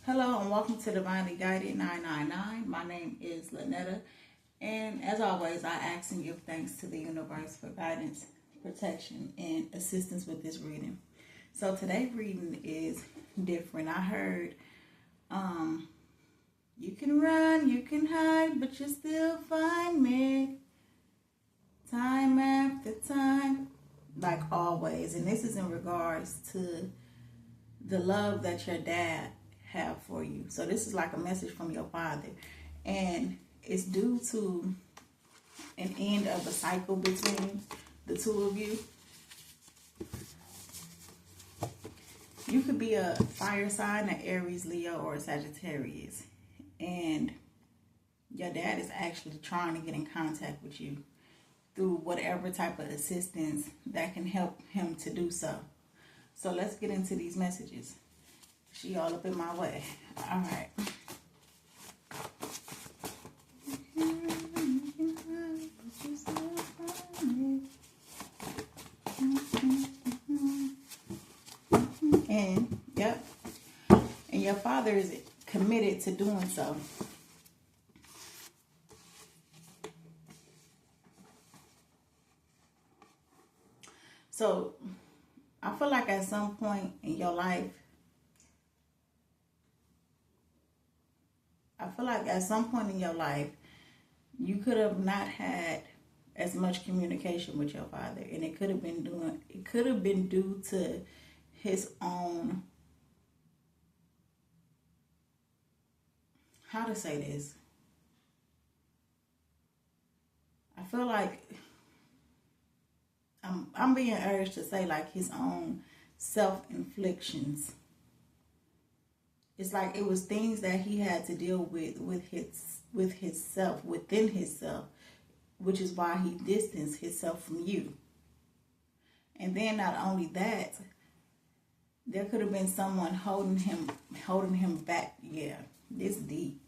Hello and welcome to Divinely Guided 999. My name is Lynetta, and as always, I ask and give thanks to the universe for guidance, protection, and assistance with this reading. So today's reading is different. I heard, you can run, you can hide, but you still find me time after time, like always. And this is in regards to the love that your dad have for you. So this is like a message from your father, and it's due to an end of a cycle between the two of you. You could be a fire sign, an Aries, Leo, or a Sagittarius, and your dad is actually trying to get in contact with you through whatever type of assistance that can help him to do so. So let's get into these messages. She all up in my way. All right. And, yep. And your father is committed to doing so. So, I feel like at some point in your life, you could have not had as much communication with your father, and it could have been due to his own, how to say this? I feel like I'm being urged to say like his own self-inflictions. It's like it was things that he had to deal with himself, within himself, which is why he distanced himself from you. And then not only that, there could have been someone holding him back. Yeah, this deep.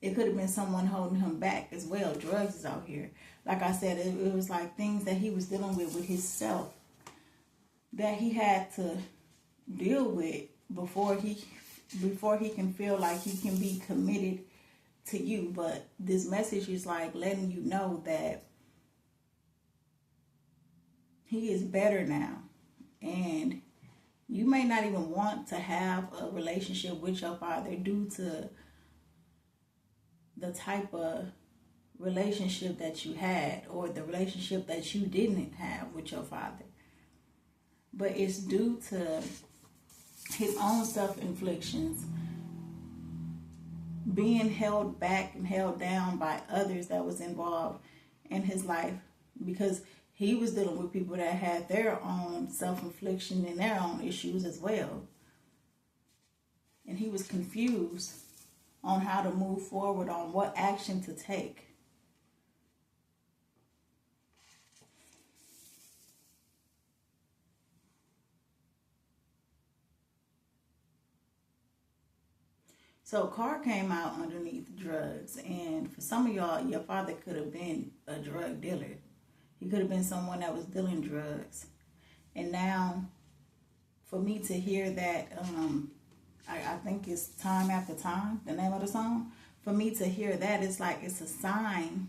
It could have been someone holding him back as well. Drugs is out here. Like I said, it was like things that he was dealing with himself that he had to deal with before he can feel like he can be committed to you. But this message is like letting you know that he is better now, and you may not even want to have a relationship with your father due to the type of relationship that you had, or the relationship that you didn't have with your father. But it's due to his own self-inflictions, being held back and held down by others that was involved in his life, because he was dealing with people that had their own self-infliction and their own issues as well. And he was confused on how to move forward, on what action to take. So a car came out underneath drugs, and for some of y'all, your father could have been a drug dealer. He could have been someone that was dealing drugs. And now, for me to hear that, I think it's Time After Time, the name of the song. For me to hear that, it's like it's a sign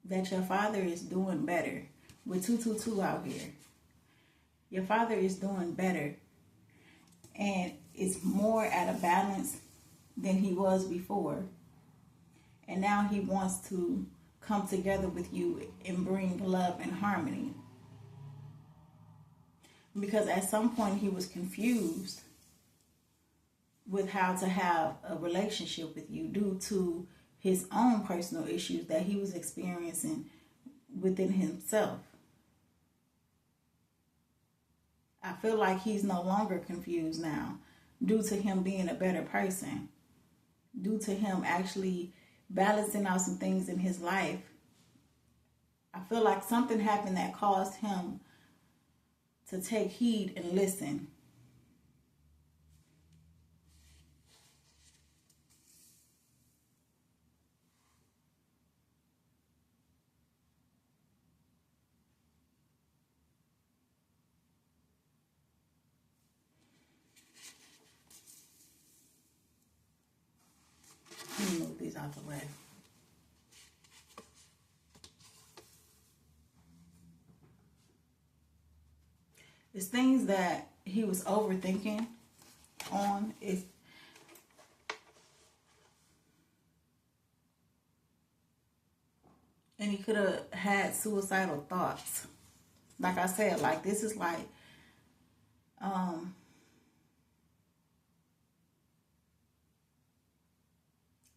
that your father is doing better. With 222 out here, your father is doing better, and is more at a balance than he was before. And now he wants to come together with you and bring love and harmony. Because at some point he was confused with how to have a relationship with you due to his own personal issues that he was experiencing within himself. I feel like he's no longer confused now, due to him being a better person, due to him actually balancing out some things in his life. I feel like something happened that caused him to take heed and listen. these out the way. It's things that he was overthinking on. And he could have had suicidal thoughts. Like I said, like this is like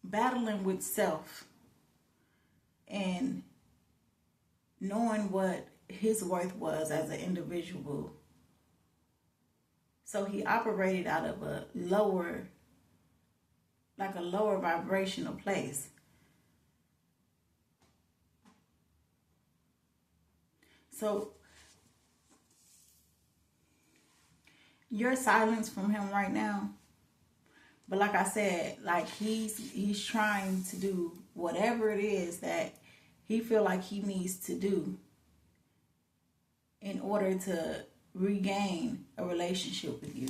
battling with self and knowing what his worth was as an individual. So he operated out of a lower vibrational place. So you're silenced from him right now. But like I said, like he's trying to do whatever it is that he feel like he needs to do in order to regain a relationship with you.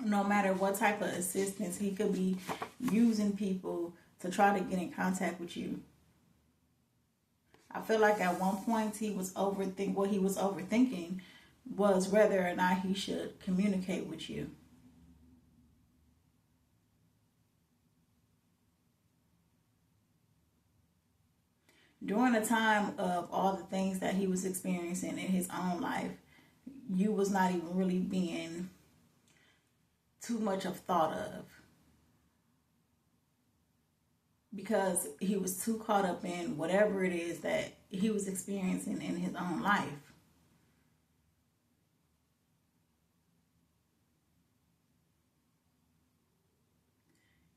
No matter what type of assistance, he could be using people to try to get in contact with you. I feel like at one point he was overthinking was whether or not he should communicate with you. During the time of all the things that he was experiencing in his own life, you was not even really being too much of thought of. Because he was too caught up in whatever it is that he was experiencing in his own life.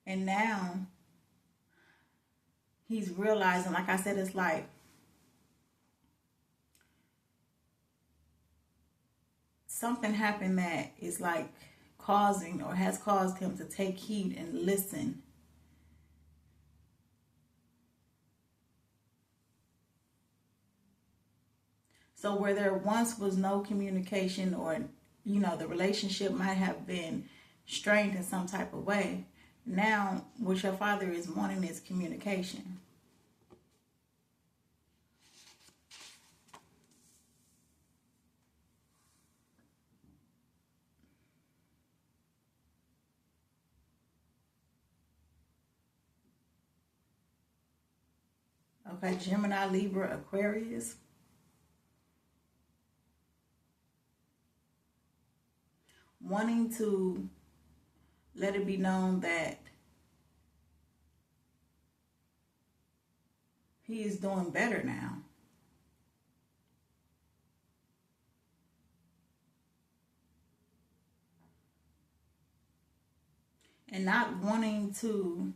And now he's realizing, like I said, it's like something happened that is like causing or has caused him to take heed and listen. So where there once was no communication, or, you know, the relationship might have been strained in some type of way, now what your father is wanting is communication. Okay, Gemini, Libra, Aquarius. Wanting to let it be known that he is doing better now. And not wanting to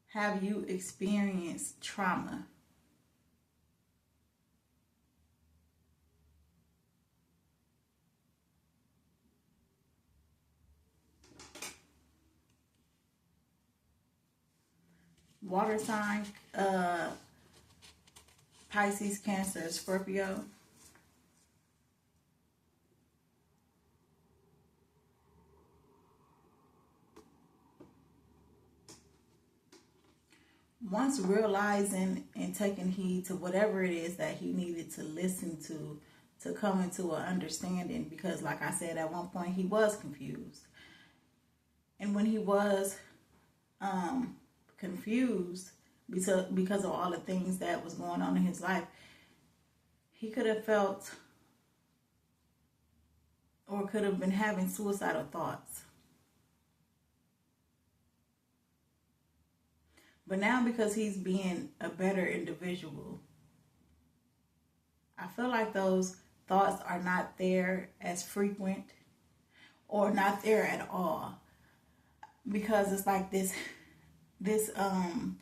have you experience trauma. Water sign, Pisces, Cancer, Scorpio. Once realizing and taking heed to whatever it is that he needed to listen to come into an understanding, because like I said, at one point he was confused. And when he was confused because of all the things that was going on in his life, he could have felt or could have been having suicidal thoughts. But now, because he's being a better individual, I feel like those thoughts are not there as frequent or not there at all. Because it's like this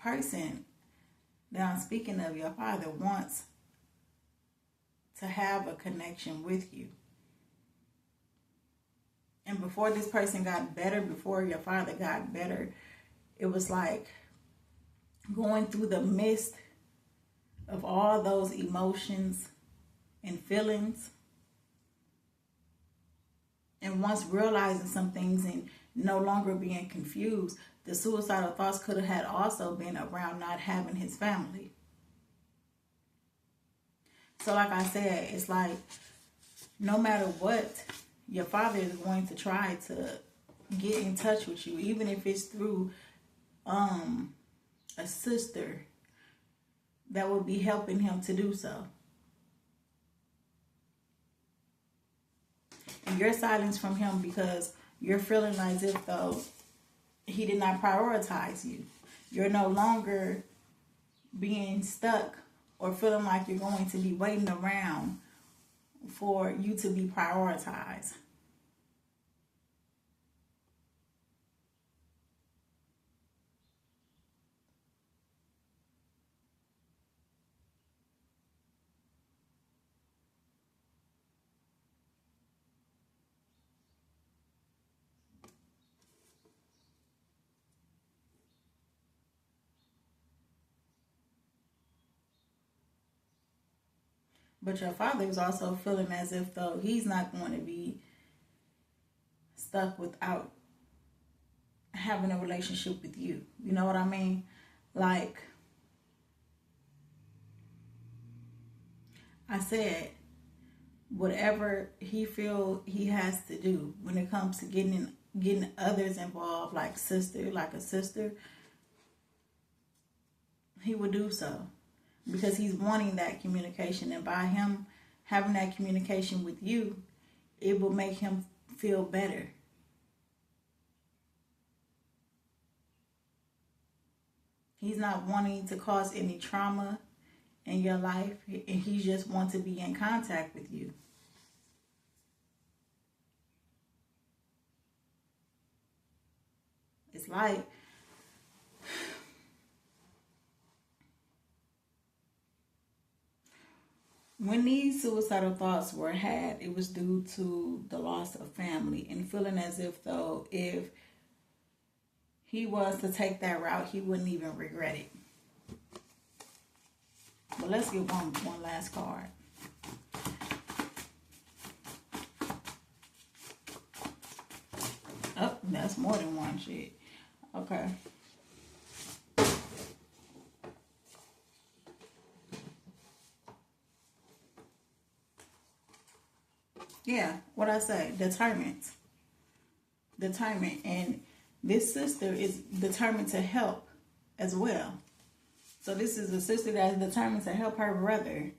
person that I'm speaking of, your father, wants to have a connection with you. And before this person got better, before your father got better, it was like going through the mist of all those emotions and feelings. And once realizing some things and no longer being confused. The suicidal thoughts could have had also been around not having his family. So like I said, it's like no matter what, your father is going to try to get in touch with you, even if it's through a sister that will be helping him to do so. And you're silenced from him because you're feeling as if though he did not prioritize you. You're no longer being stuck or feeling like you're going to be waiting around for you to be prioritized. But your father is also feeling as if though he's not going to be stuck without having a relationship with you. You know what I mean? Like I said, whatever he feel he has to do when it comes to getting others involved, like a sister, he will do so. Because he's wanting that communication. And by him having that communication with you, it will make him feel better. He's not wanting to cause any trauma in your life. And he just wants to be in contact with you. It's like when these suicidal thoughts were had, it was due to the loss of family and feeling as if though if he was to take that route, he wouldn't even regret it. But let's get one last card. Oh, that's more than one shit. Okay. Yeah, what I say, determined. And this sister is determined to help as well. So this is a sister that is determined to help her brother